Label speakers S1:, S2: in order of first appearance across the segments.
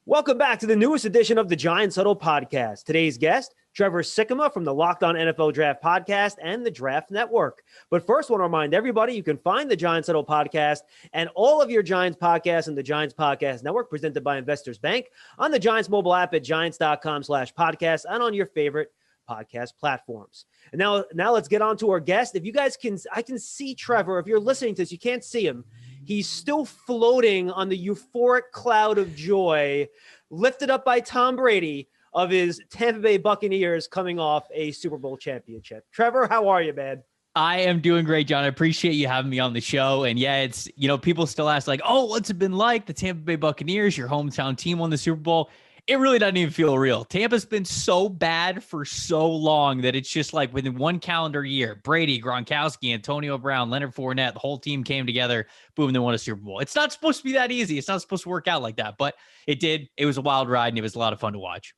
S1: Welcome back to the newest edition of the Giants Huddle podcast. Today's guest, Trevor Sikkema from the Locked On NFL Draft podcast and the Draft Network. But first, I want to remind everybody you can find the Giants Huddle podcast and all of your Giants podcasts and the Giants Podcast Network presented by Investors Bank on the Giants mobile app at giants.com/podcast and on your favorite podcast platforms. And now let's get on to our guest. If you guys I can see Trevor. If you're listening to this, you can't see him. He's still floating on the euphoric cloud of joy lifted up by Tom Brady of his Tampa Bay Buccaneers coming off a Super Bowl championship. Trevor, how are you, man?
S2: I am doing great, John. I appreciate you having me on the show. And yeah, it's, people still ask like, oh, what's it been like? The Tampa Bay Buccaneers, your hometown team, won the Super Bowl. It really doesn't even feel real. Tampa's been so bad for so long that it's just like within one calendar year, Brady, Gronkowski, Antonio Brown, Leonard Fournette, the whole team came together, boom, they won a Super Bowl. It's not supposed to be that easy. It's not supposed to work out like that, but it did. It was a wild ride, and it was a lot of fun to watch.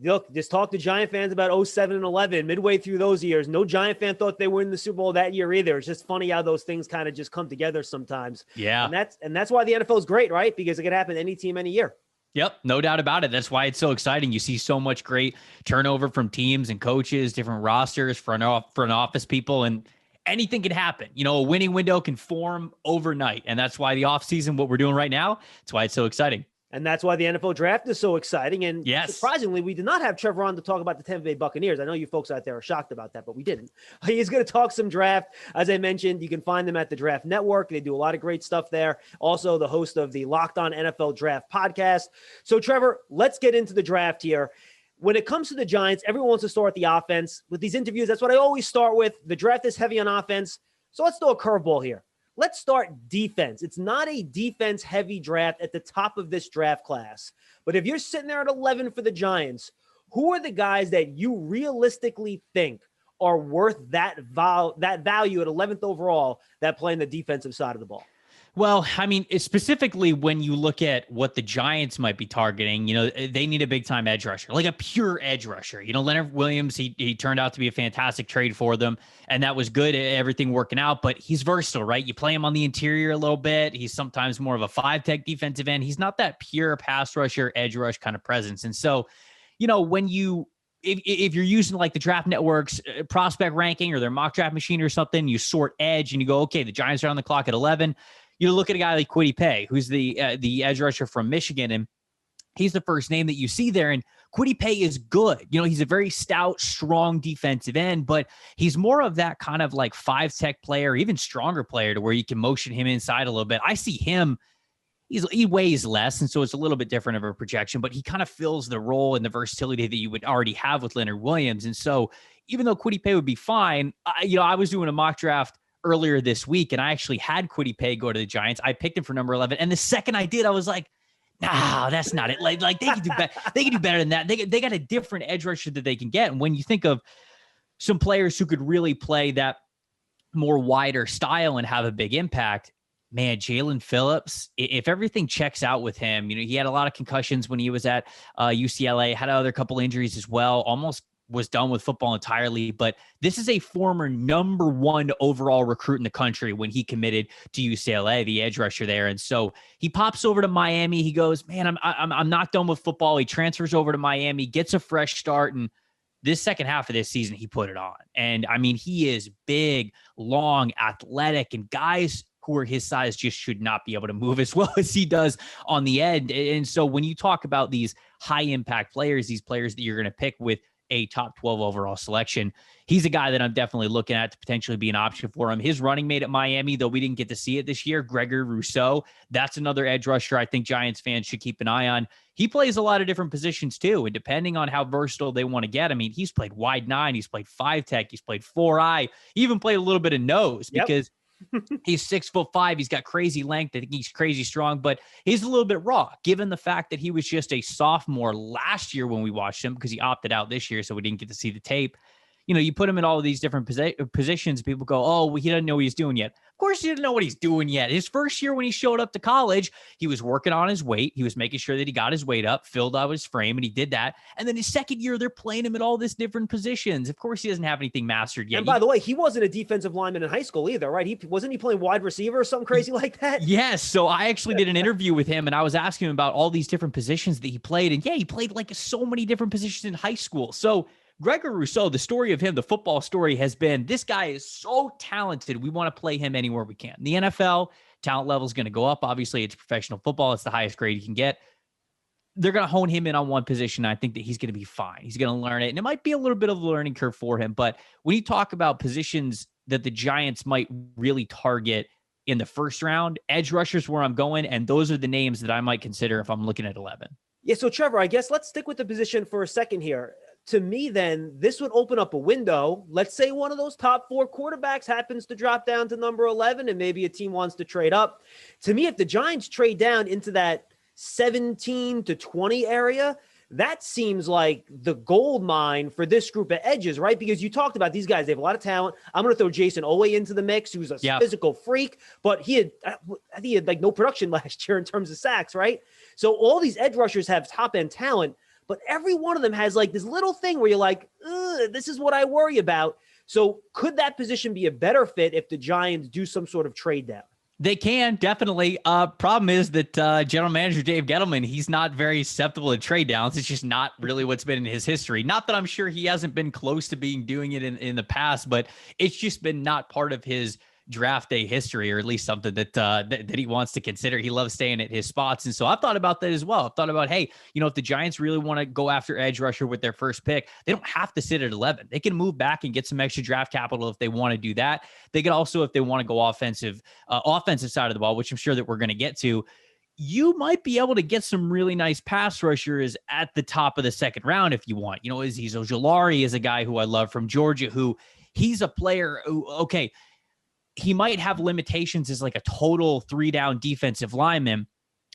S1: Look, just talk to Giant fans about 07 and 11, midway through those years. No Giant fan thought they were in the Super Bowl that year either. It's just funny how those things kind of just come together sometimes.
S2: Yeah.
S1: And that's why the NFL is great, right? Because it can happen to any team, any year.
S2: Yep, no doubt about it. That's why it's so exciting. You see so much great turnover from teams and coaches, different rosters, front office people, and anything can happen. A winning window can form overnight, and that's why the offseason, what we're doing right now, that's why it's so exciting.
S1: And that's why the NFL draft is so exciting. And
S2: yes,
S1: surprisingly, we did not have Trevor on to talk about the Tampa Bay Buccaneers. I know you folks out there are shocked about that, but we didn't. He's going to talk some draft. As I mentioned, you can find them at the Draft Network. They do a lot of great stuff there. Also, the host of the Locked On NFL Draft podcast. So, Trevor, let's get into the draft here. When it comes to the Giants, everyone wants to start the offense. With these interviews, that's what I always start with. The draft is heavy on offense. So let's throw a curveball here. Let's start defense. It's not a defense-heavy draft at the top of this draft class. But if you're sitting there at 11 for the Giants, who are the guys that you realistically think are worth that value at 11th overall that play on the defensive side of the ball?
S2: Well, I mean, specifically when you look at what the Giants might be targeting, they need a big-time edge rusher, like a pure edge rusher. Leonard Williams, he turned out to be a fantastic trade for them, and that was good, everything working out, but he's versatile, right? You play him on the interior a little bit. He's sometimes more of a five-tech defensive end. He's not that pure pass rusher, edge rush kind of presence. And so, when if you're using like the Draft Network's prospect ranking or their mock draft machine or something, you sort edge and you go, okay, the Giants are on the clock at 11. You look at a guy like Kwity Paye, who's the edge rusher from Michigan, and he's the first name that you see there. And Kwity Paye is good. He's a very stout, strong defensive end, but he's more of that kind of like five-tech player, even stronger player to where you can motion him inside a little bit. I see him. He weighs less, and so it's a little bit different of a projection, but he kind of fills the role and the versatility that you would already have with Leonard Williams. And so even though Kwity Paye would be fine, I was doing a mock draft earlier this week, and I actually had Kwity Paye go to the Giants. I picked him for number 11, and the second I did, I was like, "No, that's not it. Like they can do better. They can do better than that. They got a different edge rusher that they can get." And when you think of some players who could really play that more wider style and have a big impact, man, Jalen Phillips, if everything checks out with him, he had a lot of concussions when he was at UCLA, had another couple injuries as well, almost was done with football entirely, but this is a former number 1 overall recruit in the country when he committed to UCLA, the edge rusher there. And so he pops over to Miami. He goes, man, I'm not done with football. He transfers over to Miami, gets a fresh start. And this second half of this season, he put it on. And I mean, he is big, long, athletic, and guys who are his size just should not be able to move as well as he does on the end. And so when you talk about these high impact players, these players that you're going to pick with a top 12 overall selection, he's a guy that I'm definitely looking at to potentially be an option for him. His running mate at Miami, though we didn't get to see it this year, Gregory Rousseau, that's another edge rusher I think Giants fans should keep an eye on. He plays a lot of different positions too, and depending on how versatile they want to get, I mean, he's played wide 9, he's played 5-tech, he's played 4-eye, he even played a little bit of nose because he's 6'5". He's got crazy length. I think he's crazy strong, but he's a little bit raw given the fact that he was just a sophomore last year when we watched him because he opted out this year. So we didn't get to see the tape. you put him in all of these different positions. People go, oh, well, he doesn't know what he's doing yet. Of course, he didn't know what he's doing yet. His first year when he showed up to college, he was working on his weight. He was making sure that he got his weight up, filled out his frame, and he did that. And then his second year, they're playing him at all these different positions. Of course, he doesn't have anything mastered yet.
S1: And by the way, he wasn't a defensive lineman in high school either, right? Wasn't he playing wide receiver or something crazy like that?
S2: Yes. So I actually did an interview with him, and I was asking him about all these different positions that he played. And yeah, he played like so many different positions in high school. So Gregory Rousseau, the story of him, the football story has been, this guy is so talented. We want to play him anywhere we can. The NFL talent level is going to go up. Obviously, it's professional football. It's the highest grade you can get. They're going to hone him in on one position. I think that he's going to be fine. He's going to learn it. And it might be a little bit of a learning curve for him. But when you talk about positions that the Giants might really target in the first round, edge rushers where I'm going. And those are the names that I might consider if I'm looking at 11.
S1: Yeah. So Trevor, I guess let's stick with the position for a second here. To me, then, this would open up a window. Let's say one of those top 4 quarterbacks happens to drop down to number 11 and maybe a team wants to trade up. To me, if the Giants trade down into that 17 to 20 area, that seems like the gold mine for this group of edges, right? Because you talked about these guys. They have a lot of talent. I'm going to throw Jason Owe into the mix, who's a physical freak, but he had like no production last year in terms of sacks, right? So all these edge rushers have top-end talent, but every one of them has like this little thing where you're like, this is what I worry about. So could that position be a better fit if the Giants do some sort of trade down?
S2: They can, definitely. Problem is that general manager Dave Gettleman, he's not very susceptible to trade downs. It's just not really what's been in his history. Not that I'm sure he hasn't been close to doing it in the past, but it's just been not part of his draft day history, or at least something that he wants to consider. He loves staying at his spots. And so I've thought about that as well. I've thought about, hey, if the Giants really want to go after edge rusher with their first pick, they don't have to sit at 11. They can move back and get some extra draft capital if they want to do that. They could also, if they want to go offensive side of the ball, which I'm sure that we're going to get to, you might be able to get some really nice pass rushers at the top of the second round if you want. Azeez Ojulari is a guy who I love from Georgia, who he's a player who, okay, he might have limitations as like a total 3-down defensive lineman,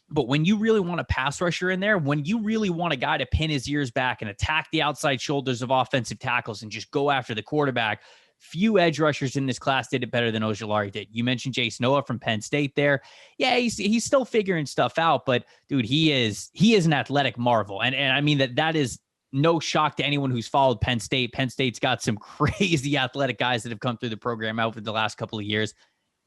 S2: but when you really want a pass rusher in there, when you really want a guy to pin his ears back and attack the outside shoulders of offensive tackles and just go after the quarterback, few edge rushers in this class did it better than Ojulari did. You mentioned Jason Owe from Penn State there. Yeah, he's still figuring stuff out, but dude, he is an athletic marvel. And I mean that is no shock to anyone who's followed Penn State. Penn State's got some crazy athletic guys that have come through the program over the last couple of years.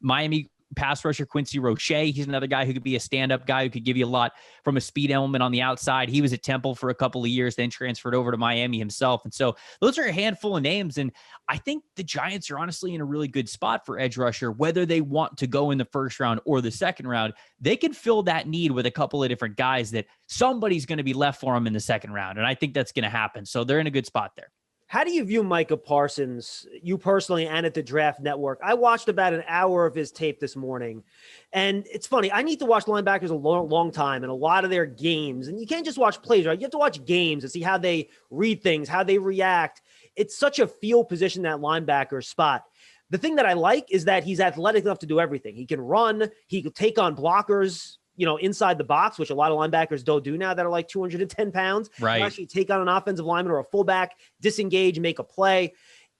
S2: Miami pass rusher Quincy Roche, he's another guy who could be a stand-up guy who could give you a lot from a speed element on the outside. He was at Temple for a couple of years, then transferred over to Miami himself. And so those are a handful of names. And I think the Giants are honestly in a really good spot for edge rusher, whether they want to go in the first round or the second round. They can fill that need with a couple of different guys that somebody's going to be left for them in the second round. And I think that's going to happen. So they're in a good spot there.
S1: How do you view Micah Parsons, you personally and at the Draft Network? I watched about an hour of his tape this morning, and it's funny. I need to watch linebackers a long time and a lot of their games, and you can't just watch plays, right? You have to watch games and see how they read things, how they react. It's such a field position, that linebacker spot. The thing that I like is that he's athletic enough to do everything. He can run. He could take on blockers, inside the box, which a lot of linebackers don't do now that are like 210 pounds.
S2: Right.
S1: Actually take on an offensive lineman or a fullback, disengage, make a play.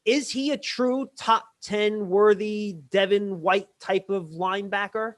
S1: Is he a true top 10 worthy Devin White type of linebacker?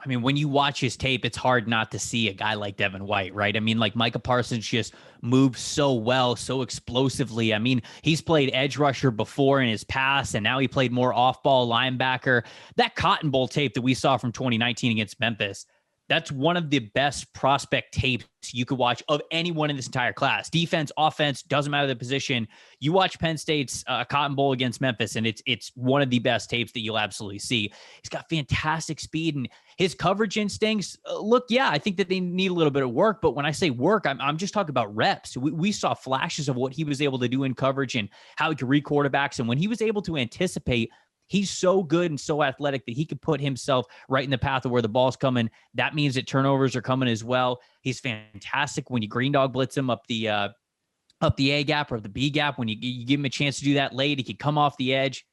S2: I mean, when you watch his tape, it's hard not to see a guy like Devin White, right? I mean, like Micah Parsons just moves so well, so explosively. I mean, he's played edge rusher before in his past, and now he played more off-ball linebacker. That Cotton Bowl tape that we saw from 2019 against Memphis, that's one of the best prospect tapes you could watch of anyone in this entire class. Defense, offense, doesn't matter the position. You watch Penn State's Cotton Bowl against Memphis, and it's one of the best tapes that you'll absolutely see. He's got fantastic speed, and his coverage instincts, I think that they need a little bit of work. But when I say work, I'm just talking about reps. We saw flashes of what he was able to do in coverage and how he could read quarterbacks. And when he was able to anticipate, he's so good and so athletic that he could put himself right in the path of where the ball's coming. That means that turnovers are coming as well. He's fantastic when you green dog blitz him up the A gap or the B gap. When you give him a chance to do that late, he could come off the edge.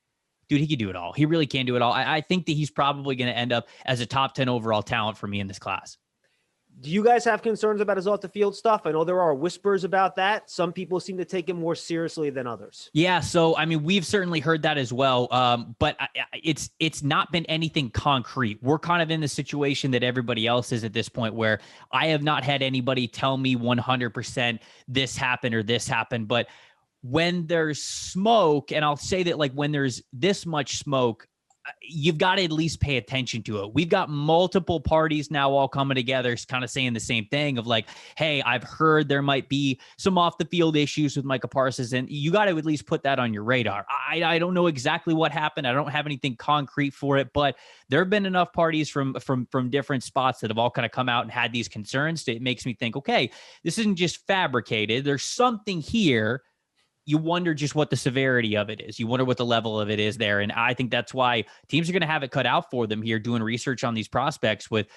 S2: Dude, he could do it all. He really can do it all. I think that he's probably going to end up as a top 10 overall talent for me in this class.
S1: Do you guys have concerns about his off the field stuff? I know there are whispers about that. Some people seem to take it more seriously than others.
S2: Yeah. So, I mean, we've certainly heard that as well. But it's not been anything concrete. We're kind of in the situation that everybody else is at this point, where I have not had anybody tell me 100% this happened or this happened. But when there's smoke, and I'll say that, like, when there's this much smoke, you've got to at least pay attention to it. We've got multiple parties now all coming together, kind of saying the same thing of like, hey, I've heard there might be some off the field issues with Micah Parsons, and you got to at least put that on your radar. I don't know exactly what happened. I don't have anything concrete for it, but there have been enough parties from different spots that have all kind of come out and had these concerns. It makes me think, okay, this isn't just fabricated. There's something here. You wonder just what the severity of it is. You wonder what the level of it is there. And I think that's why teams are going to have it cut out for them here, doing research on these prospects with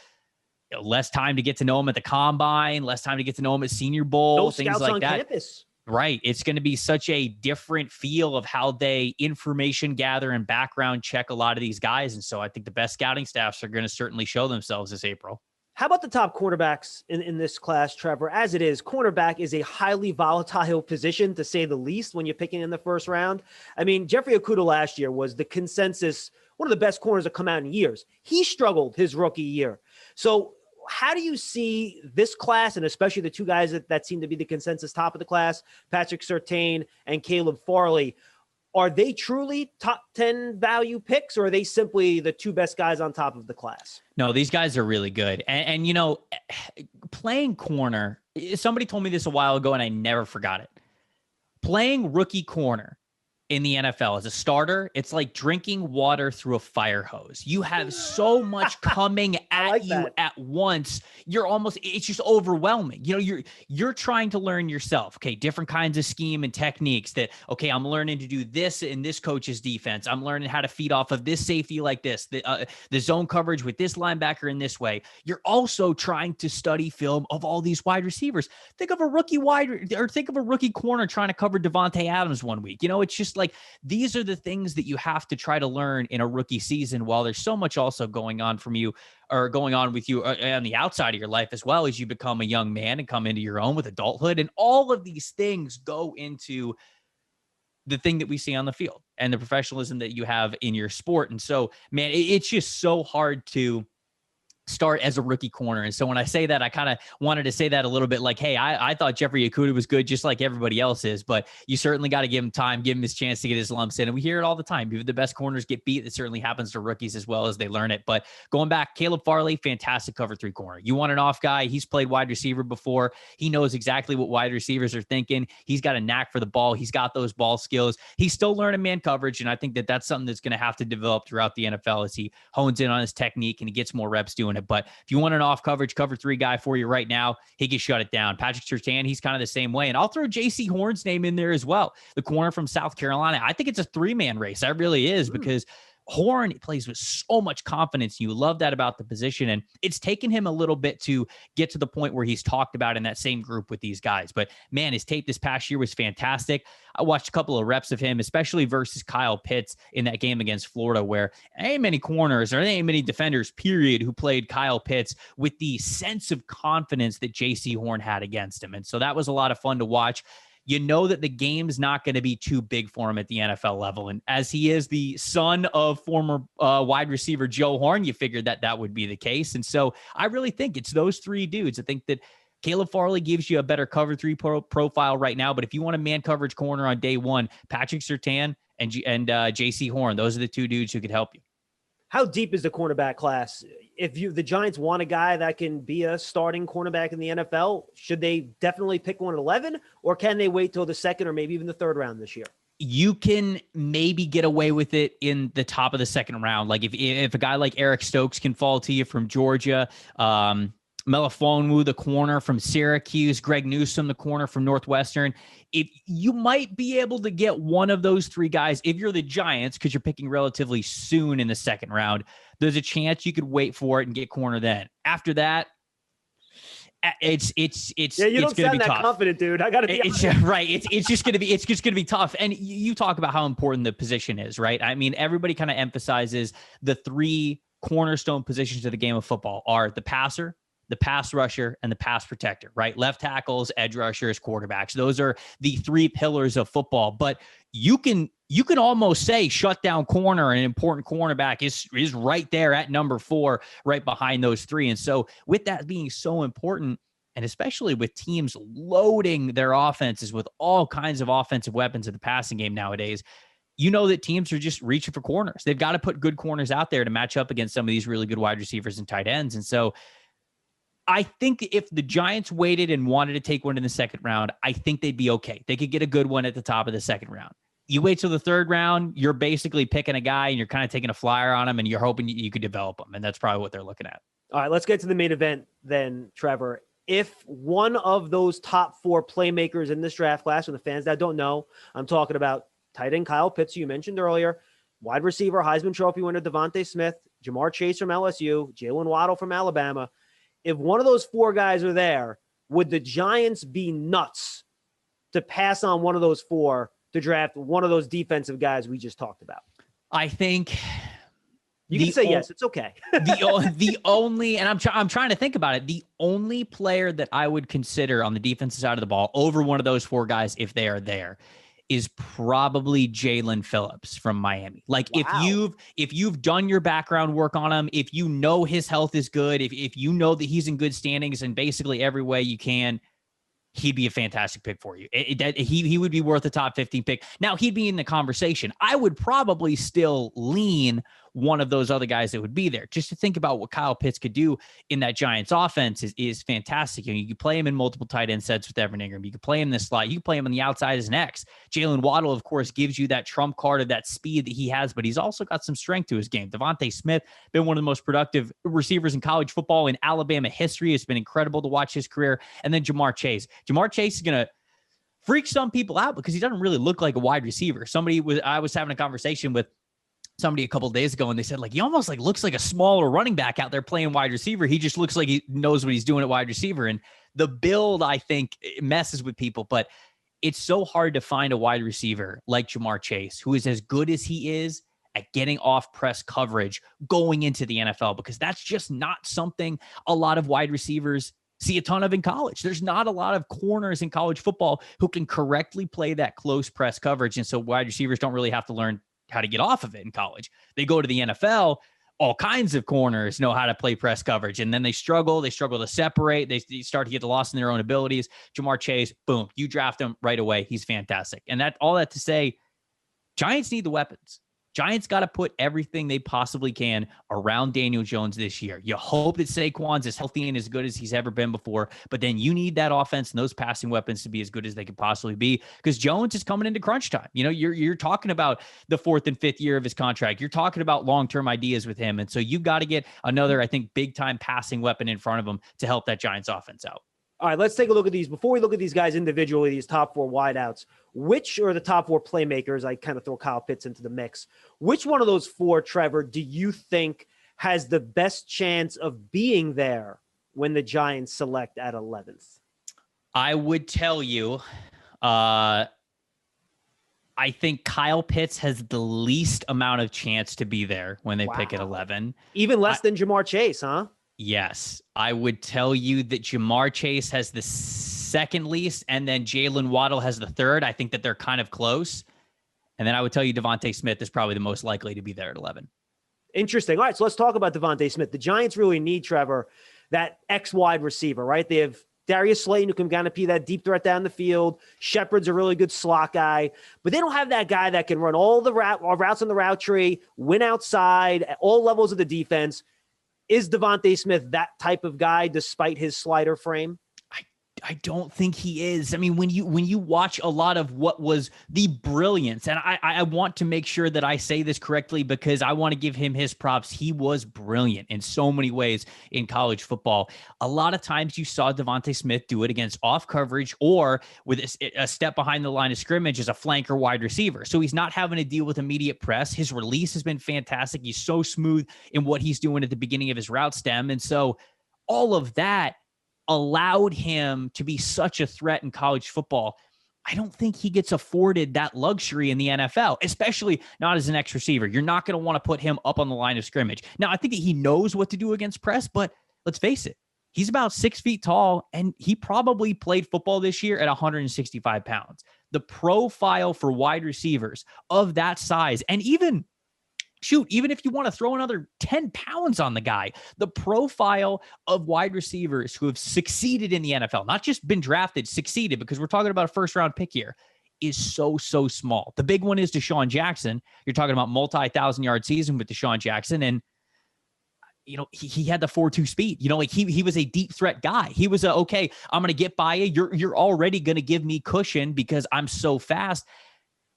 S2: less time to get to know them at the combine, less time to get to know them at Senior Bowl,
S1: no
S2: things
S1: scouts
S2: like
S1: on
S2: that.
S1: Campus.
S2: Right. It's going to be such a different feel of how they information gather and background check a lot of these guys. And so I think the best scouting staffs are going to certainly show themselves this April.
S1: How about the top cornerbacks in this class, Trevor? As it is, cornerback is a highly volatile position, to say the least, when you're picking in the first round. I mean, Jeffrey Okudah last year was the consensus, one of the best corners that come out in years. He struggled his rookie year. So how do you see this class, and especially the two guys that seem to be the consensus top of the class, Patrick Surtain and Caleb Farley? Are they truly top 10 value picks, or are they simply the two best guys on top of the class?
S2: No, these guys are really good. And you know, playing corner, somebody told me this a while ago and I never forgot it. Playing rookie corner in the NFL as a starter, it's like drinking water through a fire hose. You have so much coming at you at once. It's just overwhelming. You know, you're trying to learn yourself. Okay, different kinds of scheme and techniques that, okay, I'm learning to do this in this coach's defense. I'm learning how to feed off of this safety like this, the zone coverage with this linebacker in this way. You're also trying to study film of all these wide receivers. Think of a rookie corner trying to cover Devontae Adams one week. You know, it's just like, these are the things that you have to try to learn in a rookie season, while there's so much also going on with you on the outside of your life, as well as you become a young man and come into your own with adulthood. And all of these things go into the thing that we see on the field and the professionalism that you have in your sport. And so, man, it's just so hard to start as a rookie corner. And so when I say that, I kind of wanted to say that a little bit like, hey, I thought Jeffrey Okudah was good, just like everybody else is, but you certainly got to give him time, give him his chance to get his lumps in. And we hear it all the time. Even the best corners get beat. It certainly happens to rookies as well as they learn it. But going back, Caleb Farley, fantastic cover three corner. You want an off guy. He's played wide receiver before. He knows exactly what wide receivers are thinking. He's got a knack for the ball. He's got those ball skills. He's still learning man coverage. And I think that that's something that's going to have to develop throughout the NFL as he hones in on his technique and he gets more reps doing it. But if you want an off coverage cover three guy for you right now, he can shut it down. Patrick Surtain, he's kind of the same way. And I'll throw J.C. Horn's name in there as well. The corner from South Carolina. I think it's a three-man race. That really is, because Horn plays with so much confidence. You love that about the position. And it's taken him a little bit to get to the point where he's talked about in that same group with these guys. But man, his tape this past year was fantastic. I watched a couple of reps of him, especially versus Kyle Pitts in that game against Florida, where ain't many corners or ain't many defenders, period, who played Kyle Pitts with the sense of confidence that J.C. Horn had against him. And so that was a lot of fun to watch. You know that the game's not going to be too big for him at the NFL level. And as he is the son of former wide receiver Joe Horn, you figured that would be the case. And so I really think it's those three dudes. I think that Caleb Farley gives you a better cover three profile right now. But if you want a man coverage corner on day one, Patrick Surtain and J.C. Horn, those are the two dudes who could help you.
S1: How deep is the cornerback class? If the Giants want a guy that can be a starting cornerback in the NFL, should they definitely pick one at 11, or can they wait till the second or maybe even the third round this year?
S2: You can maybe get away with it in the top of the second round. Like if a guy like Eric Stokes can fall to you from Georgia, Melifonwu, the corner from Syracuse, Greg Newsome, the corner from Northwestern. If you might be able to get one of those three guys, if you're the Giants, because you're picking relatively soon in the second round, there's a chance you could wait for it and get corner then. After that, it's
S1: you don't sound that confident, dude. I gotta be
S2: right. It's just gonna be tough. And you talk about how important the position is, right? I mean, everybody kind of emphasizes the three cornerstone positions of the game of football are the passer, the pass rusher, and the pass protector, right? Left tackles, edge rushers, quarterbacks. Those are the three pillars of football. But you can almost say shutdown corner, an important cornerback is right there at number 4, right behind those three. And so with that being so important, and especially with teams loading their offenses with all kinds of offensive weapons in the passing game nowadays, you know that teams are just reaching for corners. They've got to put good corners out there to match up against some of these really good wide receivers and tight ends. And so I think if the Giants waited and wanted to take one in the second round, I think they'd be okay. They could get a good one at the top of the second round. You wait till the third round, you're basically picking a guy and you're kind of taking a flyer on him and you're hoping you could develop him. And that's probably what they're looking at.
S1: All right, let's get to the main event then, Trevor. If one of those top 4 playmakers in this draft class, for the fans that don't know, I'm talking about tight end Kyle Pitts, who you mentioned earlier, wide receiver, Heisman Trophy winner Devontae Smith, Jamar Chase from LSU, Jalen Waddle from Alabama. If one of those 4 guys are there, would the Giants be nuts to pass on one of those 4 to draft one of those defensive guys we just talked about?
S2: I think
S1: you can say yes. It's okay.
S2: the only, and I'm trying to think about it. The only player that I would consider on the defensive side of the ball over one of those 4 guys, if they are there, is probably Jalen Phillips from Miami. Like wow. if you've done your background work on him, if you know his health is good, if you know that he's in good standings in basically every way you can, he'd be a fantastic pick for you. He would be worth a top 15 pick. Now, he'd be in the conversation. I would probably still lean one of those other guys that would be there. Just to think about what Kyle Pitts could do in that Giants offense is fantastic. You can play him in multiple tight end sets with Evan Ingram. You can play him in the slot. You can play him on the outside as an X. Jalen Waddle, of course, gives you that trump card of that speed that he has, but he's also got some strength to his game. Devontae Smith, been one of the most productive receivers in college football in Alabama history. It's been incredible to watch his career. And then Jamar Chase. Jamar Chase is going to freak some people out because he doesn't really look like a wide receiver. I was having a conversation with somebody a couple of days ago, and they said, like, he almost like looks like a smaller running back out there playing wide receiver. He just looks like he knows what he's doing at wide receiver. And the build, I think, messes with people, but it's so hard to find a wide receiver like Jamar Chase, who is as good as he is at getting off press coverage going into the NFL, because that's just not something a lot of wide receivers see a ton of in college. There's not a lot of corners in college football who can correctly play that close press coverage. And so wide receivers don't really have to learn how to get off of it in college. They go to the NFL, all kinds of corners know how to play press coverage, and then they struggle to separate. They start to get lost in their own abilities. Jamar Chase, boom, you draft him right away. He's fantastic. And all that to say, Giants need the weapons. Giants got to put everything they possibly can around Daniel Jones this year. You hope that Saquon's as healthy and as good as he's ever been before, but then you need that offense and those passing weapons to be as good as they could possibly be, because Jones is coming into crunch time. You know, you're talking about the 4th and 5th year of his contract. You're talking about long-term ideas with him. And so you've got to get another, I think, big-time passing weapon in front of him to help that Giants offense out.
S1: All right, let's take a look at these. Before we look at these guys individually, these top 4 wideouts, which are the top 4 playmakers? I kind of throw Kyle Pitts into the mix. Which one of those 4, Trevor, do you think has the best chance of being there when the Giants select at 11th?
S2: I would tell you, I think Kyle Pitts has the least amount of chance to be there when they pick at 11.
S1: Even less than Jamar Chase, huh?
S2: Yes, I would tell you that Jamar Chase has the second least, and then Jalen Waddle has the third. I think that they're kind of close. And then I would tell you Devontae Smith is probably the most likely to be there at 11.
S1: Interesting. All right, so let's talk about Devontae Smith. The Giants really need, Trevor, that X-wide receiver, right? They have Darius Slayton, who can kind of be that deep threat down the field. Shepard's a really good slot guy, but they don't have that guy that can run all the routes on the route tree, win outside at all levels of the defense. Is Devontae Smith that type of guy despite his slider frame?
S2: I don't think he is. I mean, when you watch a lot of what was the brilliance, and I want to make sure that I say this correctly because I want to give him his props. He was brilliant in so many ways in college football. A lot of times you saw Devontae Smith do it against off coverage or with a step behind the line of scrimmage as a flanker wide receiver. So he's not having to deal with immediate press. His release has been fantastic. He's so smooth in what he's doing at the beginning of his route stem. And so all of that allowed him to be such a threat in college football. I don't think he gets afforded that luxury in the NFL, especially not as an X receiver. You're not going to want to put him up on the line of scrimmage. Now, I think that he knows what to do against press, but let's face it, He's about 6 feet tall, and he probably played football this year at 165 pounds. The profile for wide receivers of that size, and even if you want to throw another 10 pounds on the guy, the profile of wide receivers who have succeeded in the NFL, not just been drafted, succeeded, because we're talking about a first-round pick here, is so small. The big one is Deshaun Jackson. You're talking about multi-thousand-yard season with Deshaun Jackson, and he had the 4.2 speed. Like he was a deep threat guy. He was okay, I'm going to get by you. You're already going to give me cushion because I'm so fast.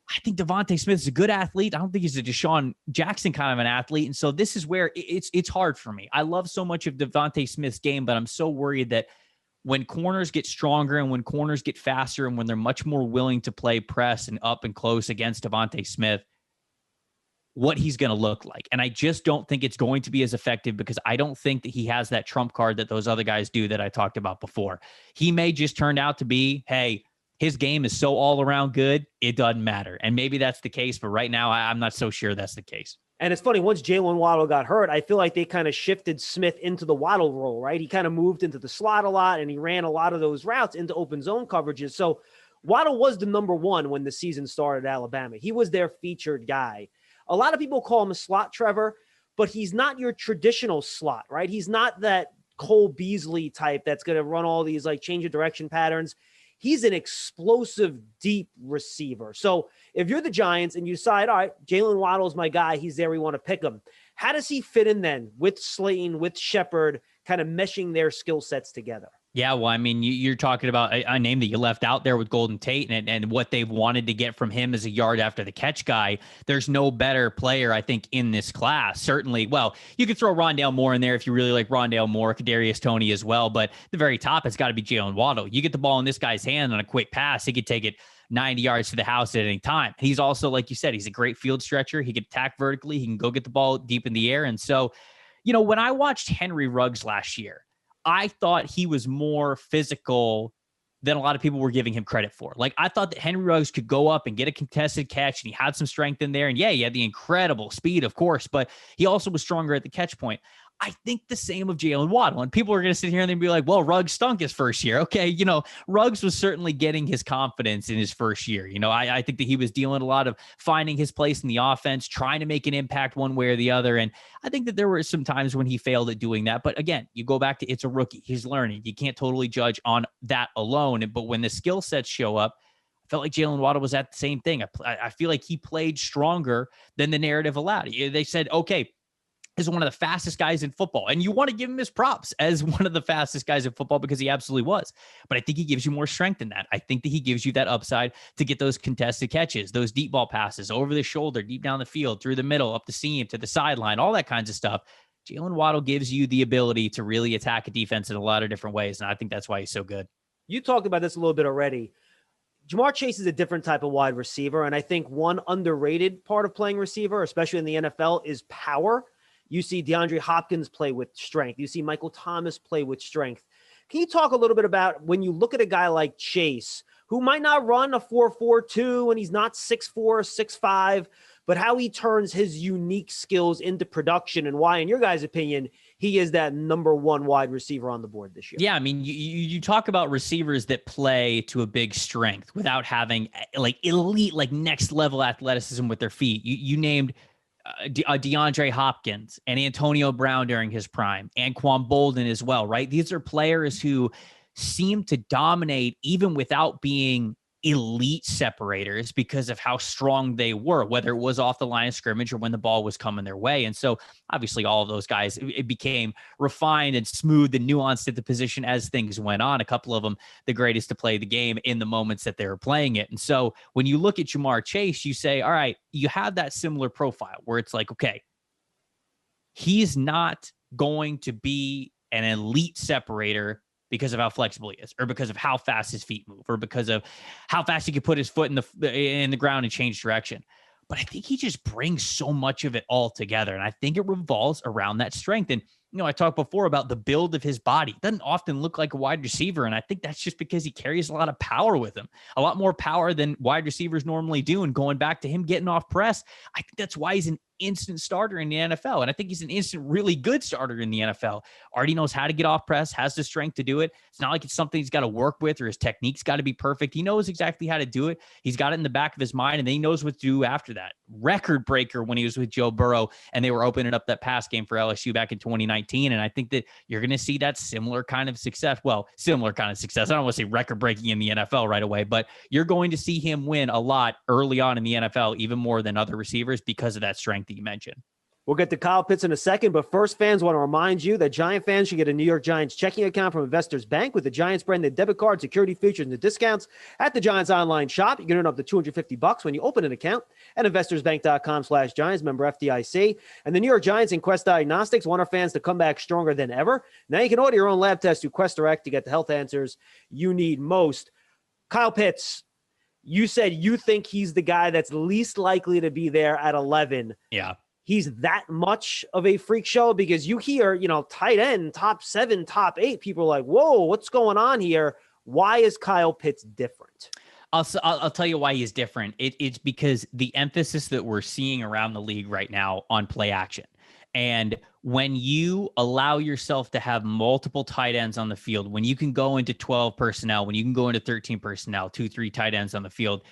S2: I think Devontae Smith is a good athlete. I don't think he's a Deshaun Jackson kind of an athlete. And so this is where it's hard for me. I love so much of Devontae Smith's game, but I'm so worried that when corners get stronger and when corners get faster and when they're much more willing to play press and up and close against Devontae Smith, what he's going to look like. And I just don't think it's going to be as effective because I don't think that he has that trump card that those other guys do that I talked about before. He may just turn out to be, hey, his game is so all around good, it doesn't matter. And maybe that's the case, but right now I'm not so sure that's the case.
S1: And it's funny, once Jalen Waddle got hurt, I feel like they kind of shifted Smith into the Waddle role, right? He kind of moved into the slot a lot, and he ran a lot of those routes into open zone coverages. So Waddle was the number one when the season started at Alabama. He was their featured guy. A lot of people call him a slot, Trevor, but he's not your traditional slot, right? He's not that Cole Beasley type that's going to run all these like change of direction patterns. He's an explosive, deep receiver. So if you're the Giants and you decide, all right, Jalen Waddle's my guy, he's there, we want to pick him. How does he fit in then with Slayton, with Shepard, kind of meshing their skill sets together? Yeah,
S2: well, I mean, you're talking about a name that you left out there with Golden Tate and what they've wanted to get from him as a yard after the catch guy. There's no better player, I think, in this class. Certainly, well, you could throw Rondale Moore in there if you really like Rondale Moore, Kadarius Toney as well, but the very top has got to be Jalen Waddle. You get the ball in this guy's hand on a quick pass, he could take it 90 yards to the house at any time. He's also, like you said, he's a great field stretcher. He can attack vertically. He can go get the ball deep in the air. And so, when I watched Henry Ruggs last year, I thought he was more physical than a lot of people were giving him credit for. Like, I thought that Henry Ruggs could go up and get a contested catch, and he had some strength in there. And yeah, he had the incredible speed, of course, but he also was stronger at the catch point. I think the same of Jalen Waddle. And people are going to sit here and they'll be like, well, Ruggs stunk his first year. Okay, Ruggs was certainly getting his confidence in his first year. I think that he was dealing a lot of finding his place in the offense, trying to make an impact one way or the other. And I think that there were some times when he failed at doing that. But again, you go back to it's a rookie. He's learning. You can't totally judge on that alone. But when the skill sets show up, I felt like Jalen Waddle was at the same thing. I feel like he played stronger than the narrative allowed. They said, okay, is one of the fastest guys in football. And you want to give him his props as one of the fastest guys in football because he absolutely was. But I think he gives you more strength than that. I think that he gives you that upside to get those contested catches, those deep ball passes over the shoulder, deep down the field, through the middle, up the seam, to the sideline, all that kinds of stuff. Jalen Waddle gives you the ability to really attack a defense in a lot of different ways. And I think that's why he's so good.
S1: You talked about this a little bit already. Jamar Chase is a different type of wide receiver. And I think one underrated part of playing receiver, especially in the NFL, is power. You see DeAndre Hopkins play with strength. You see Michael Thomas play with strength. Can you talk a little bit about when you look at a guy like Chase, who might not run a 4.42 and he's not 6'4", 6'5", but how he turns his unique skills into production and why, in your guys' opinion, he is that number one wide receiver on the board this year?
S2: Yeah, I mean, you talk about receivers that play to a big strength without having elite, next level athleticism with their feet. You named DeAndre Hopkins and Antonio Brown during his prime, and Quan Bolden as well, right? These are players who seem to dominate even without being elite separators because of how strong they were, whether it was off the line of scrimmage or when the ball was coming their way. And so obviously all of those guys, it became refined and smooth and nuanced at the position as things went on. A couple of them, the greatest to play the game in the moments that they were playing it. And so when you look at Jamar Chase, you say, all right, you have that similar profile where it's like, okay, he's not going to be an elite separator because of how flexible he is, or because of how fast his feet move, or because of how fast he can put his foot in the ground and change direction. But I think he just brings so much of it all together. And I think it revolves around that strength. And, I talked before about the build of his body. It doesn't often look like a wide receiver. And I think that's just because he carries a lot of power with him, a lot more power than wide receivers normally do. And going back to him getting off press, I think that's why he's an instant starter in the NFL. And I think he's an instant, really good starter in the NFL. Already knows how to get off press, has the strength to do it. It's not like it's something he's got to work with or his technique's got to be perfect. He knows exactly how to do it. He's got it in the back of his mind, and then he knows what to do after that. Record breaker when he was with Joe Burrow, and they were opening up that pass game for LSU back in 2019. And I think that you're going to see that similar kind of success. Well, similar kind of success. I don't want to say record breaking in the NFL right away, but you're going to see him win a lot early on in the NFL, even more than other receivers because of that strength that you mentioned.
S1: We'll get to Kyle Pitts in a second, but first, fans want to remind you that Giant fans should get a New York Giants checking account from Investors Bank with the Giants branded debit card, security features, and the discounts at the Giants online shop. You can earn up to $250 when you open an account at investorsbank.com/Giants, member FDIC. And the New York Giants and Quest Diagnostics want our fans to come back stronger than ever. Now you can order your own lab test through Quest Direct to get the health answers you need most. Kyle Pitts, you said you think he's the guy that's least likely to be there at 11.
S2: Yeah.
S1: He's that much of a freak show? Because you hear, tight end, top 7, top 8, people are like, whoa, what's going on here? Why is Kyle Pitts different?
S2: I'll tell you why he's different. It's because the emphasis that we're seeing around the league right now on play action. And when you allow yourself to have multiple tight ends on the field, when you can go into 12 personnel, when you can go into 13 personnel, 2-3 tight ends on the field,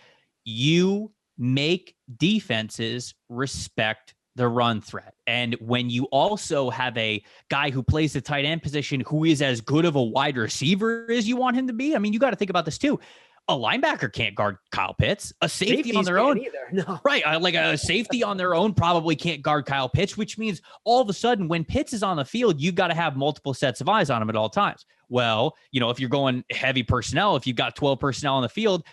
S2: you make defenses respect the run threat. And when you also have a guy who plays the tight end position who is as good of a wide receiver as you want him to be, I mean, you got to think about this too. A linebacker can't guard Kyle Pitts. A safety on their own,
S1: no.
S2: Right? Like a safety on their own probably can't guard Kyle Pitts, which means all of a sudden when Pitts is on the field, you've got to have multiple sets of eyes on him at all times. Well, if you're going heavy personnel, if you've got 12 personnel on the field,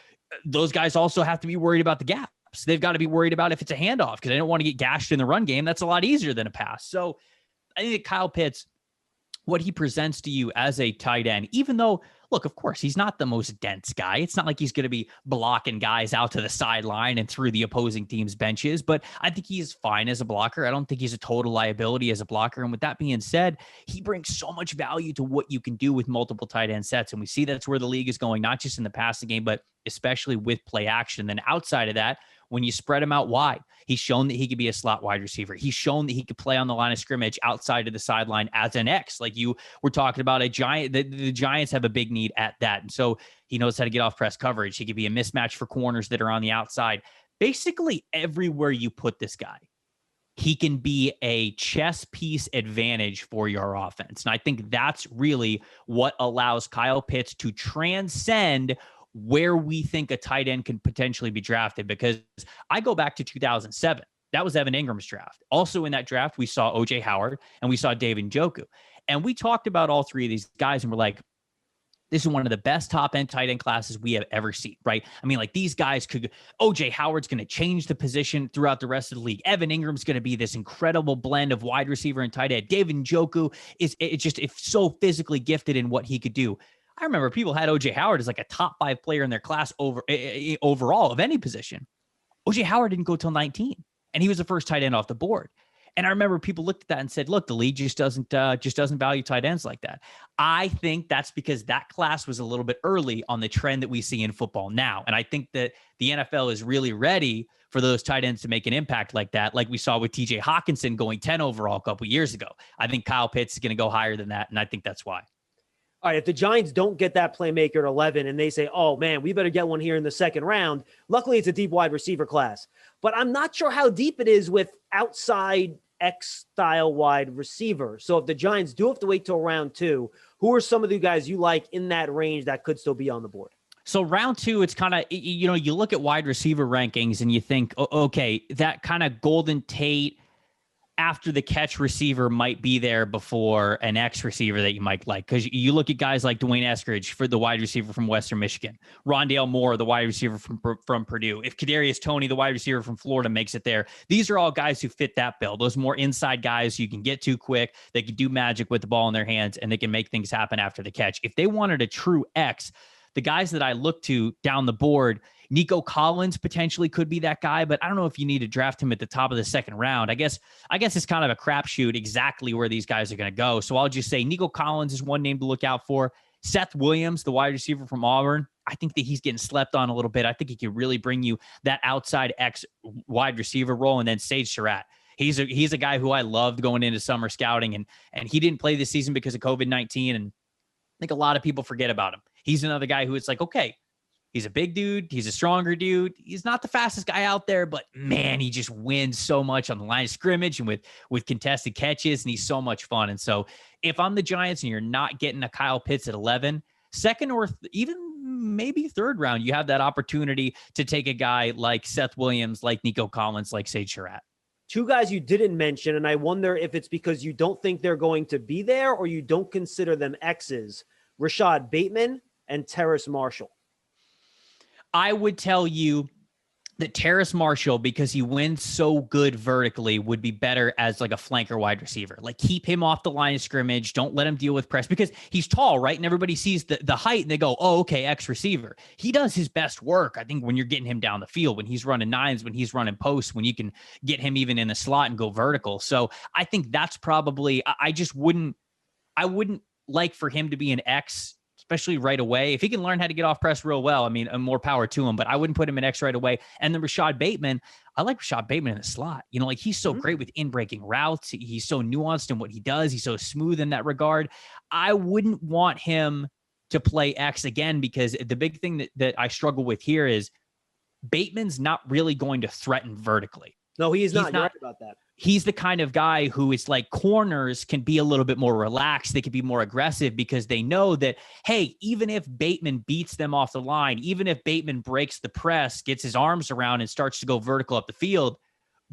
S2: those guys also have to be worried about the gaps. They've got to be worried about if it's a handoff because they don't want to get gashed in the run game. That's a lot easier than a pass. So I think that Kyle Pitts, what he presents to you as a tight end, even though, look, of course, he's not the most dense guy. It's not like he's going to be blocking guys out to the sideline and through the opposing team's benches, but I think he is fine as a blocker. I don't think he's a total liability as a blocker. And with that being said, he brings so much value to what you can do with multiple tight end sets. And we see that's where the league is going, not just in the passing game, but especially with play action. Then outside of that, when you spread him out wide, he's shown that he could be a slot wide receiver. He's shown that he could play on the line of scrimmage outside of the sideline as an X. Like you were talking about a giant, the Giants have a big need at that. And so he knows how to get off press coverage. He could be a mismatch for corners that are on the outside. Basically everywhere you put this guy, he can be a chess piece advantage for your offense. And I think that's really what allows Kyle Pitts to transcend where we think a tight end can potentially be drafted, because I go back to 2007. That was Evan Ingram's draft. Also in that draft, we saw O.J. Howard and we saw David Njoku. And we talked about all three of these guys and we're like, this is one of the best top end tight end classes we have ever seen, right? I mean, like these guys could, O.J. Howard's going to change the position throughout the rest of the league. Evan Ingram's going to be this incredible blend of wide receiver and tight end. David Njoku is so physically gifted in what he could do. I remember people had O.J. Howard as like a top 5 player in their class overall of any position. O.J. Howard didn't go till 19, and he was the first tight end off the board. And I remember people looked at that and said, look, the league just doesn't value tight ends like that. I think that's because that class was a little bit early on the trend that we see in football now. And I think that the NFL is really ready for those tight ends to make an impact like that, like we saw with TJ Hawkinson going 10 overall a couple years ago. I think Kyle Pitts is going to go higher than that, and I think that's why.
S1: All right, if the Giants don't get that playmaker at 11 and they say, oh, man, we better get one here in the second round, luckily it's a deep wide receiver class. But I'm not sure how deep it is with outside X-style wide receiver. So if the Giants do have to wait till round 2, who are some of the guys you like in that range that could still be on the board?
S2: So round 2, it's kind of, you look at wide receiver rankings and you think, okay, that kind of Golden Tate after the catch receiver might be there before an X receiver that you might like. Because you look at guys like Dwayne Eskridge for the wide receiver from Western Michigan, Rondale Moore, the wide receiver from Purdue. If Kadarius Toney, the wide receiver from Florida, makes it there, these are all guys who fit that bill. Those more inside guys you can get to quick, they can do magic with the ball in their hands, and they can make things happen after the catch. If they wanted a true X, the guys that I look to down the board, Nico Collins potentially could be that guy, but I don't know if you need to draft him at the top of the second round. I guess it's kind of a crapshoot exactly where these guys are going to go. So I'll just say Nico Collins is one name to look out for. Seth Williams, the wide receiver from Auburn, I think that he's getting slept on a little bit. I think he can really bring you that outside X wide receiver role. And then Sage Surratt. He's a guy who I loved going into summer scouting, and he didn't play this season because of COVID-19. And I think a lot of people forget about him. He's another guy who it's like, okay, he's a big dude. He's a stronger dude. He's not the fastest guy out there, but man, he just wins so much on the line of scrimmage and with contested catches, and he's so much fun. And so if I'm the Giants and you're not getting a Kyle Pitts at 11, second or even maybe third round, you have that opportunity to take a guy like Seth Williams, like Nico Collins, like Sage Surratt.
S1: Two guys you didn't mention, and I wonder if it's because you don't think they're going to be there or you don't consider them X's, Rashad Bateman and Terrace Marshall.
S2: I would tell you that Terrace Marshall, because he wins so good vertically, would be better as like a flanker wide receiver. Like, keep him off the line of scrimmage. Don't let him deal with press because he's tall, right? And everybody sees the height and they go, oh, okay, X receiver. He does his best work, I think, when you're getting him down the field, when he's running nines, when he's running posts, when you can get him even in the slot and go vertical. So I think that's probably, I wouldn't like for him to be an X, especially right away. If he can learn how to get off press real well, I mean, more power to him, but I wouldn't put him in X right away. And then Rashad Bateman, I like Rashad Bateman in the slot. You know, like, he's so great with in-breaking routes. He's so nuanced in what he does. He's so smooth in that regard. I wouldn't want him to play X again, because the big thing that I struggle with here is Bateman's not really going to threaten vertically.
S1: No, he's not. You're right about that.
S2: He's the kind of guy who is like, corners can be a little bit more relaxed. They can be more aggressive because they know that, hey, even if Bateman beats them off the line, even if Bateman breaks the press, gets his arms around and starts to go vertical up the field,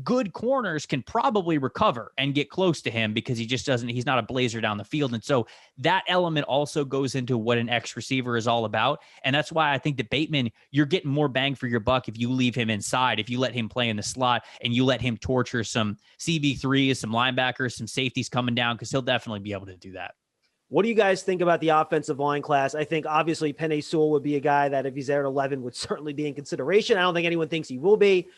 S2: good corners can probably recover and get close to him because he's not a blazer down the field. And so that element also goes into what an X receiver is all about. And that's why I think that Bateman, you're getting more bang for your buck if you leave him inside, if you let him play in the slot and you let him torture some CB3s, some linebackers, some safeties coming down, because he'll definitely be able to do that.
S1: What do you guys think about the offensive line class? I think obviously Penei Sewell would be a guy that if he's there at 11 would certainly be in consideration. I don't think anyone thinks he will be.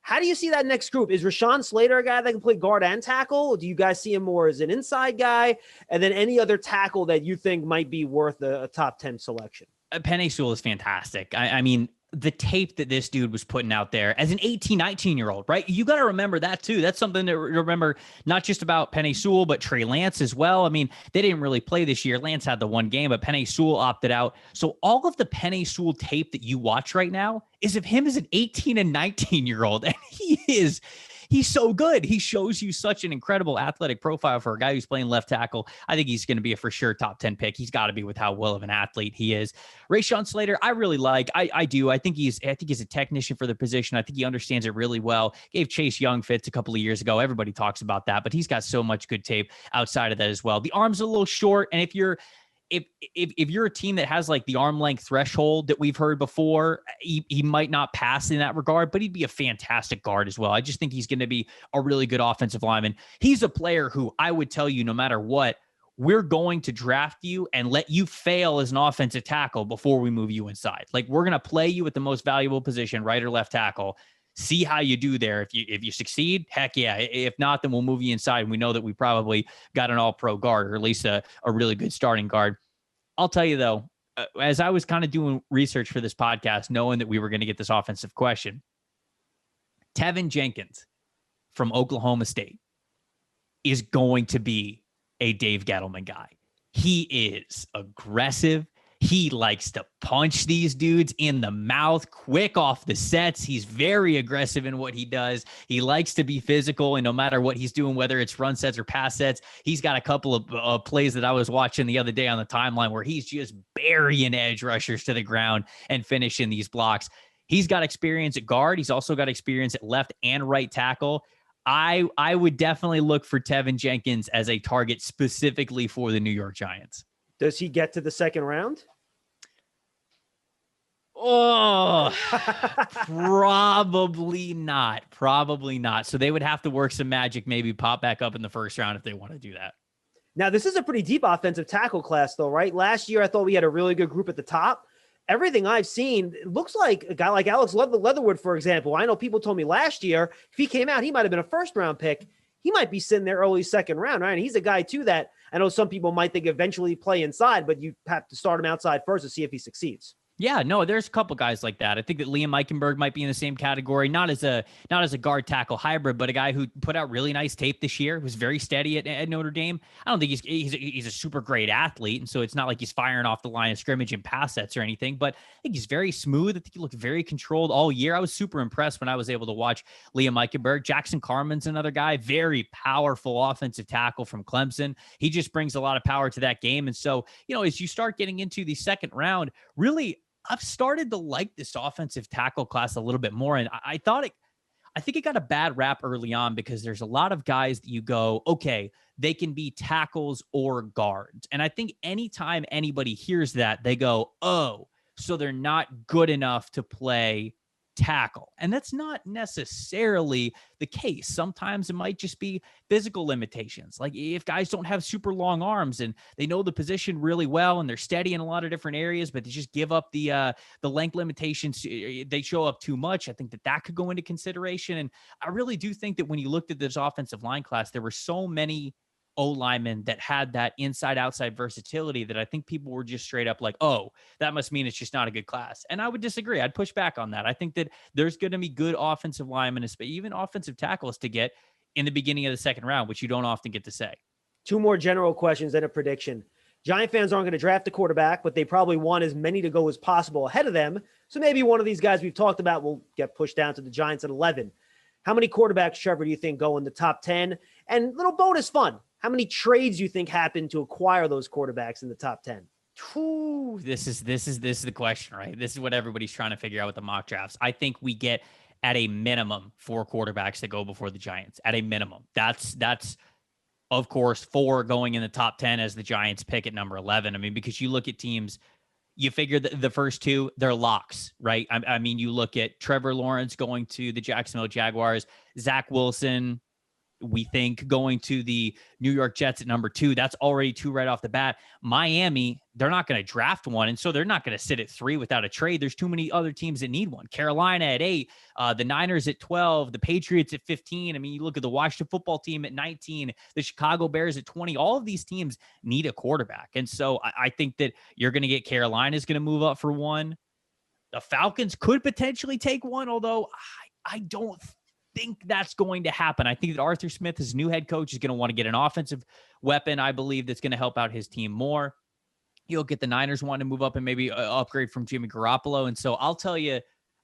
S1: How do you see that next group? Is Rashawn Slater a guy that can play guard and tackle? Do you guys see him more as an inside guy? And then any other tackle that you think might be worth a top 10 selection?
S2: Penei Sewell is fantastic. I mean, the tape that this dude was putting out there as an 18, 19-year-old, right? You got to remember that too. That's something to remember, not just about Penei Sewell, but Trey Lance as well. I mean, they didn't really play this year. Lance had the one game, but Penei Sewell opted out. So all of the Penei Sewell tape that you watch right now is of him as an 18 and 19-year-old. And he's so good. He shows you such an incredible athletic profile for a guy who's playing left tackle. I think he's going to be a for sure top 10 pick. He's got to be with how well of an athlete he is. Rashawn Slater, I really like. I do. I think he's a technician for the position. I think he understands it really well. Gave Chase Young fits a couple of years ago. Everybody talks about that, but he's got so much good tape outside of that as well. The arm's a little short, and if you're a team that has like the arm length threshold that we've heard before, he might not pass in that regard, but he'd be a fantastic guard as well. I just think he's going to be a really good offensive lineman. He's a player who I would tell you, no matter what, we're going to draft you and let you fail as an offensive tackle before we move you inside. Like, we're going to play you at the most valuable position, right or left tackle. See how you do there. If you succeed, heck yeah. If not, then we'll move you inside. And we know that we probably got an all-pro guard, or at least a really good starting guard. I'll tell you though, as I was kind of doing research for this podcast, knowing that we were going to get this offensive question, Tevin Jenkins from Oklahoma State is going to be a Dave Gettleman guy. He is aggressive. He likes to punch these dudes in the mouth quick off the sets. He's very aggressive in what he does. He likes to be physical, and no matter what he's doing, whether it's run sets or pass sets, he's got a couple of plays that I was watching the other day on the timeline where he's just burying edge rushers to the ground and finishing these blocks. He's got experience at guard. He's also got experience at left and right tackle. I would definitely look for Tevin Jenkins as a target specifically for the New York Giants.
S1: Does he get to the second round?
S2: Oh, probably not. Probably not. So they would have to work some magic, maybe pop back up in the first round if they want to do that.
S1: Now, this is a pretty deep offensive tackle class, though, right? Last year, I thought we had a really good group at the top. Everything I've seen, it looks like a guy like Alex Leatherwood, for example. I know people told me last year, if he came out, he might have been a first-round pick. He might be sitting there early second round, right? And he's a guy, too, that I know some people might think eventually play inside, but you have to start him outside first to see if he succeeds.
S2: Yeah, no, there's a couple guys like that. I think that Liam Eichenberg might be in the same category, not as a guard tackle hybrid, but a guy who put out really nice tape this year, was very steady at Notre Dame. I don't think he's a super great athlete, and so it's not like he's firing off the line of scrimmage and pass sets or anything, but I think he's very smooth. I think he looked very controlled all year. I was super impressed when I was able to watch Liam Eichenberg. Jackson Carman's another guy, very powerful offensive tackle from Clemson. He just brings a lot of power to that game. And so, as you start getting into the second round, really, I've started to like this offensive tackle class a little bit more. And I think it got a bad rap early on because there's a lot of guys that you go, okay, they can be tackles or guards. And I think anytime anybody hears that, they go, oh, so they're not good enough to play tackle. And that's not necessarily the case. Sometimes it might just be physical limitations. Like if guys don't have super long arms and they know the position really well and they're steady in a lot of different areas, but they just give up the length limitations, they show up too much. I think that could go into consideration. And I really do think that when you looked at this offensive line class, there were so many O-linemen that had that inside-outside versatility that I think people were just straight up like, oh, that must mean it's just not a good class. And I would disagree. I'd push back on that. I think that there's going to be good offensive linemen, even offensive tackles to get in the beginning of the second round, which you don't often get to say.
S1: Two more general questions and a prediction. Giant fans aren't going to draft a quarterback, but they probably want as many to go as possible ahead of them. So maybe one of these guys we've talked about will get pushed down to the Giants at 11. How many quarterbacks, Trevor, do you think go in the top 10? And little bonus fun. How many trades do you think happen to acquire those quarterbacks in the top 10?
S2: Whew, this is the question, right? This is what everybody's trying to figure out with the mock drafts. I think we get at a minimum 4 quarterbacks that go before the Giants. At a minimum. That's of course 4 going in the top 10 as the Giants pick at number 11. I mean, because you look at teams, you figure that the first 2, they're locks, right? I mean, you look at Trevor Lawrence going to the Jacksonville Jaguars, Zach Wilson, we think, going to the New York Jets at number 2. That's already 2 right off the bat. Miami, they're not going to draft one, and so they're not going to sit at 3 without a trade. There's too many other teams that need one. Carolina at 8, the Niners at 12, the Patriots at 15. I mean, you look at the Washington football team at 19, the Chicago Bears at 20. All of these teams need a quarterback, and so I think that you're going to get Carolina's going to move up for 1. The Falcons could potentially take 1, although I don't think that's going to happen. I think that Arthur Smith, his new head coach, is going to want to get an offensive weapon, I believe, that's going to help out his team more. You'll get the Niners wanting to move up and maybe upgrade from Jimmy Garoppolo. And so I'll tell you,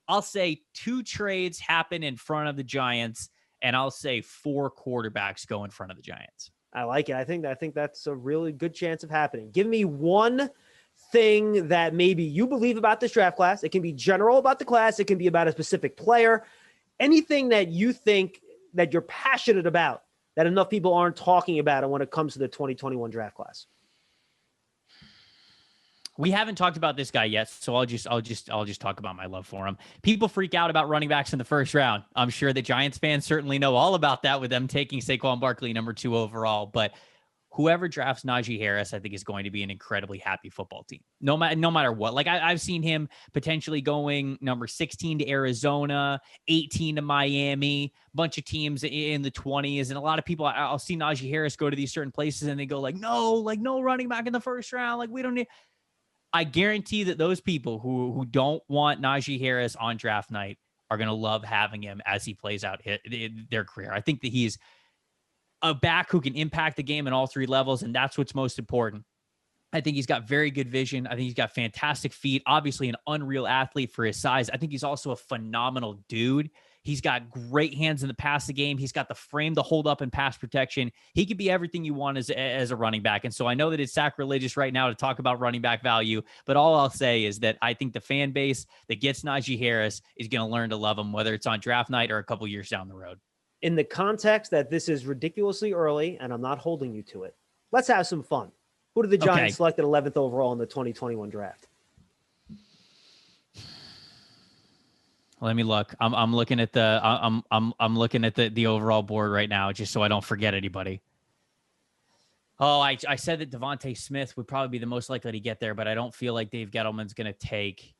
S2: I'll say 2 trades happen in front of the Giants, and I'll say 4 quarterbacks go in front of the Giants.
S1: I like it. I think that's a really good chance of happening. Give me one thing that maybe you believe about this draft class. It can be general about the class. It can be about a specific player. Anything that you think that you're passionate about that enough people aren't talking about it when it comes to the 2021 draft class.
S2: We haven't talked about this guy yet, so I'll just talk about my love for him. People freak out about running backs in the first round. I'm sure that Giants fans certainly know all about that with them taking Saquon Barkley number 2 overall, but whoever drafts Najee Harris, I think, is going to be an incredibly happy football team. No matter what. Like I've seen him potentially going number 16 to Arizona, 18 to Miami, bunch of teams in the 20s. And a lot of people, I'll see Najee Harris go to these certain places and they go no running back in the first round. Like we don't need. I guarantee that those people who don't want Najee Harris on draft night are going to love having him as he plays out their career. I think that he's a back who can impact the game in all 3 levels, and that's what's most important. I think he's got very good vision. I think he's got fantastic feet, obviously an unreal athlete for his size. I think he's also a phenomenal dude. He's got great hands in the passing game. He's got the frame to hold up in pass protection. He could be everything you want as a running back. And so I know that it's sacrilegious right now to talk about running back value, but all I'll say is that I think the fan base that gets Najee Harris is going to learn to love him, whether it's on draft night or a couple years down the road.
S1: In the context that this is ridiculously early and I'm not holding you to it, let's have some fun. Who did the Giants select at 11th overall in the 2021 draft?
S2: Let me look. I'm looking at the I'm looking at the overall board right now, just so I don't forget anybody. Oh, I said that Devontae Smith would probably be the most likely to get there, but I don't feel like Dave Gettleman's going to take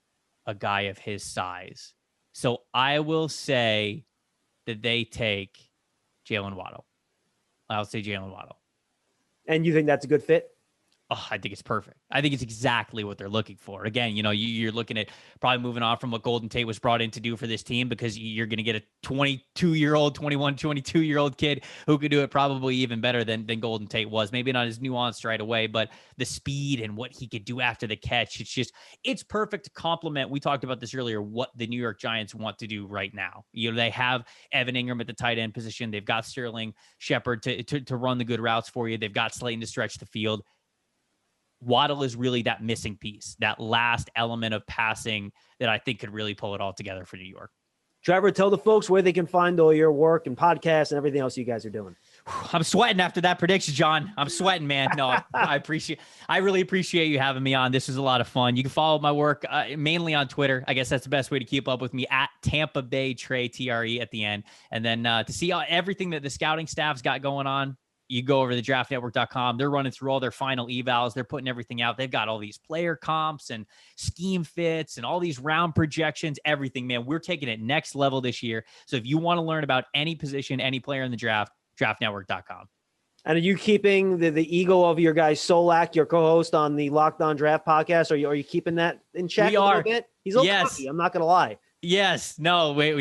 S2: a guy of his size. So I will say that they take Jalen Waddle. I'll say Jalen Waddle.
S1: And you think that's a good fit?
S2: Oh, I think it's perfect. I think it's exactly what they're looking for. Again, you're looking at probably moving on from what Golden Tate was brought in to do for this team, because you're going to get a 22-year-old, 21, 22-year-old kid who could do it probably even better than Golden Tate was. Maybe not as nuanced right away, but the speed and what he could do after the catch, it's perfect to complement. We talked about this earlier, what the New York Giants want to do right now. They have Evan Ingram at the tight end position. They've got Sterling Shepard to run the good routes for you. They've got Slayton to stretch the field. Waddle is really that missing piece, that last element of passing that I think could really pull it all together for New York.
S1: Trevor, tell the folks where they can find all your work and podcasts and everything else you guys are doing.
S2: I'm sweating after that prediction, John. I'm sweating, man. No, I really appreciate you having me on. This was a lot of fun. You can follow my work mainly on Twitter. I guess that's the best way to keep up with me, at Tampa Bay Trey, TRE at the end. And then to see everything that the scouting staff's got going on, you go over to thedraftnetwork.com. They're running through all their final evals. They're putting everything out. They've got all these player comps and scheme fits and all these round projections, everything, man. We're taking it next level this year. So if you want to learn about any position, any player in the draft, draftnetwork.com. And
S1: are you keeping the ego of your guy Solak, your co-host on the Locked On Draft podcast? Are you keeping that in check a little bit? He's a little cocky, I'm not going to lie.
S2: Yes. No, we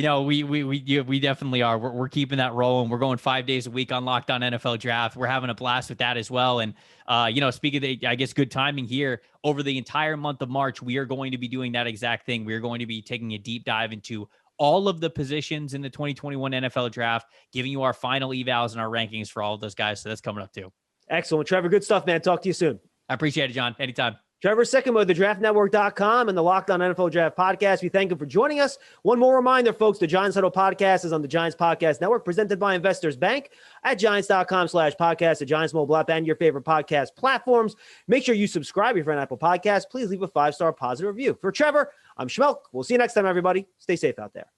S2: definitely are. We're keeping that rolling. We're going 5 days a week on Locked On NFL Draft. We're having a blast with that as well. And, speaking of, I guess, good timing here, over the entire month of March, we are going to be doing that exact thing. We are going to be taking a deep dive into all of the positions in the 2021 NFL Draft, giving you our final evals and our rankings for all of those guys. So that's coming up too. Excellent. Trevor, good stuff, man. Talk to you soon. I appreciate it, John. Anytime. Trevor Sikkema of thedraftnetwork.com and the Locked On NFL Draft podcast. We thank him for joining us. One more reminder, folks, the Giants Huddle podcast is on the Giants Podcast Network, presented by Investors Bank at giants.com/podcast, the Giants mobile app, and your favorite podcast platforms. Make sure you subscribe if you're on Apple Podcasts. Please leave a 5-star positive review. For Trevor, I'm Schmeelk. We'll see you next time, everybody. Stay safe out there.